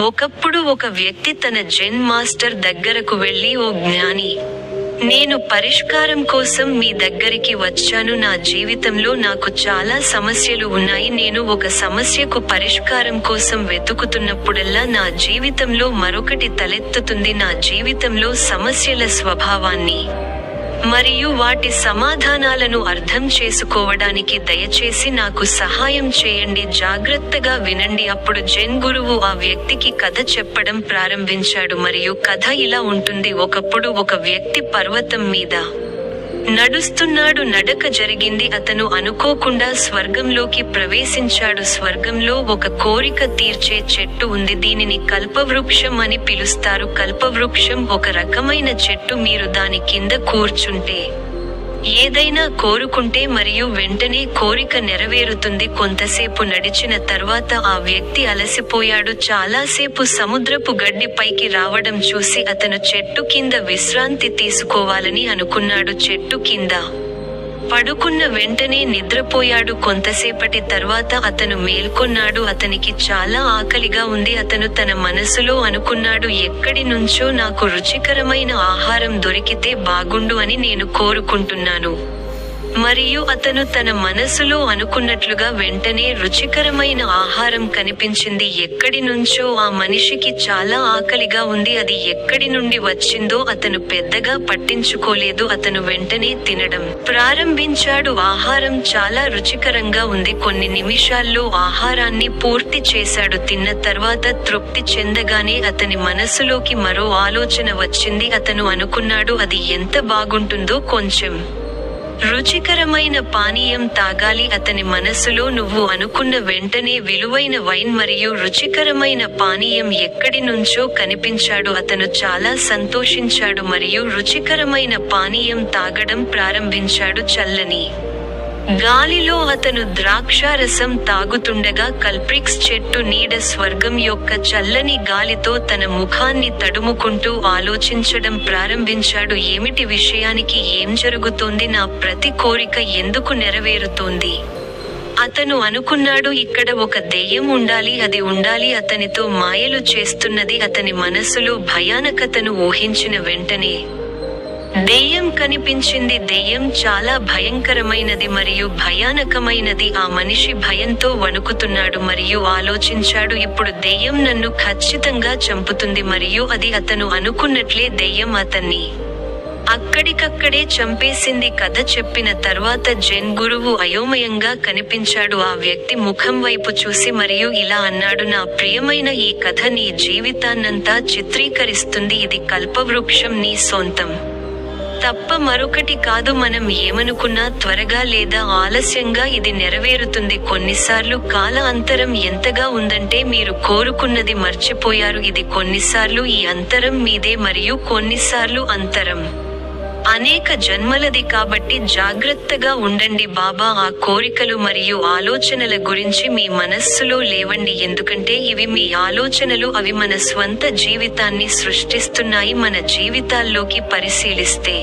ఒకప్పుడు ఒక వ్యక్తి తన జెన్ మాస్టర్ దగ్గరకు వెళ్లి, ఓ జ్ఞాని, నేను పరిష్కారం కోసం మీ దగ్గరికి వచ్చాను. నా జీవితంలో నాకు చాలా సమస్యలు ఉన్నాయి. నేను ఒక సమస్యకు పరిష్కారం కోసం వెతుకుతున్నప్పుడల్లా నా జీవితంలో మరొకటి తలెత్తుతుంది. నా జీవితంలో సమస్యల స్వభావాన్ని మరియు వాటి సమాధానాలను అర్థం చేసుకోవడానికి దయచేసి నాకు సహాయం చేయండి. జాగ్రత్తగా వినండి. అప్పుడు జెన్ గురువు ఆ వ్యక్తికి కథ చెప్పడం ప్రారంభించాడు మరియు కథ ఇలా ఉంటుంది. ఒకప్పుడు ఒక వ్యక్తి పర్వతం మీద నడుస్తున్నాడు. నడక జరిగింది. అతను అనుకోకుండా స్వర్గంలోకి ప్రవేశించాడు. స్వర్గంలో ఒక కోరిక తీర్చే చెట్టు ఉంది. దీనిని కల్పవృక్షం అని పిలుస్తారు. కల్పవృక్షం ఒక రకమైన చెట్టు. మీరు దాని కింద కూర్చుంటే ఏదైనా కోరుకుంటే మరియు వెంటనే కోరిక నెరవేరుతుంది. కొంతసేపు నడిచిన తర్వాత ఆ వ్యక్తి అలసిపోయాడు. చాలాసేపు సముద్రపు గడ్డి పైకి రావడం చూసి అతను చెట్టు కింద విశ్రాంతి తీసుకోవాలని అనుకున్నాడు. చెట్టు కింద పడుకున్న వెంటనే నిద్రపోయాడు. కొంతసేపటి తర్వాత అతను మేల్కొన్నాడు. అతనికి చాలా ఆకలిగా ఉంది. అతను తన మనసులో అనుకున్నాడు, ఎక్కడి నుంచో నాకు రుచికరమైన ఆహారం దొరికితే బాగుండు అని నేను కోరుకుంటున్నాను. మరియు అతను తన మనసులో అనుకున్నట్లుగా వెంటనే రుచికరమైన ఆహారం కనిపించింది. ఎక్కడి నుంచో ఆ మనిషికి చాలా ఆకలిగా ఉంది. అది ఎక్కడి నుండి వచ్చిందో అతను పెద్దగా పట్టించుకోలేదు. అతను వెంటనే తినడం ప్రారంభించాడు. ఆహారం చాలా రుచికరంగా ఉంది. కొన్ని నిమిషాల్లో ఆహారాన్ని పూర్తి చేశాడు. తిన్న తర్వాత తృప్తి చెందగానే అతని మనసులోకి మరో ఆలోచన వచ్చింది. అతను అనుకున్నాడు, అది ఎంత బాగుంటుందో కొంచెం రుచికరమైన పానీయం తాగాలి. అతని మనసులో నువ్వు అనుకున్న వెంటనే విలువైన వైన్ మరియు రుచికరమైన పానీయం ఎక్కడి నుంచో కనిపించాడు. అతను చాలా సంతోషించాడు మరియు రుచికరమైన పానీయం తాగడం ప్రారంభించాడు. చల్లని గాలిలో అతను ద్రాక్షారసం తాగుతుండగా కల్ప్రిక్స్ చెట్టు నీడ స్వర్గం యొక్క చల్లని గాలితో తన ముఖాన్ని తడుముకుంటూ ఆలోచించడం ప్రారంభించాడు. ఏమిటి విషయానికి ఏం జరుగుతోంది? నా ప్రతి కోరిక ఎందుకు నెరవేరుతోంది? అతను అనుకున్నాడు, ఇక్కడ ఒక దెయ్యం ఉండాలి. అది ఉండాలి, అతనితో మాయలు చేస్తున్నది. అతని మనసులో భయానకతను ఊహించిన వెంటనే దెయ్యం కనిపించింది. దెయ్యం చాలా భయంకరమైనది మరియు భయానకమైనది. ఆ మనిషి భయంతో వణుకుతున్నాడు మరియు ఆలోచించాడు, ఇప్పుడు దెయ్యం నన్ను ఖచ్చితంగా చంపుతుంది. మరియు అది అతను అనుకున్నట్లే దెయ్యం అతన్ని అక్కడికక్కడే చంపేసింది. కథ చెప్పిన తర్వాత జెన్ గురువు అయోమయంగా కనిపించాడు. ఆ వ్యక్తి ముఖం వైపు చూసి మరియు ఇలా అన్నాడు, నా ప్రియమైన, ఈ కథ నీ జీవితాన్నంతా చిత్రీకరిస్తుంది. ఇది కల్పవృక్షం నీ సొంతం తప్ప మరొకటి కాదు. మనం ఏమనుకున్నా త్వరగా లేదా ఆలస్యంగా ఇది నెరవేరుతుంది. కొన్నిసార్లు కాల అంతరం ఎంతగా ఉందంటే మీరు కోరుకున్నది మర్చిపోయారు. ఇది కొన్నిసార్లు ఈ అంతరం మీదే మరియు కొన్నిసార్లు అంతరం అనేక జన్మలది. కాబట్టి జాగ్రత్తగా ఉండండి. బాబా ఆ కోరికలు మరియు ఆలోచనల గురించి మీ మనస్సులో లేవండి. ఎందుకంటే ఇవి మీ ఆలోచనలు. అవి మన స్వంత జీవితాన్ని సృష్టిస్తున్నాయి. మన జీవితాల్లోకి పరిశీలిస్తే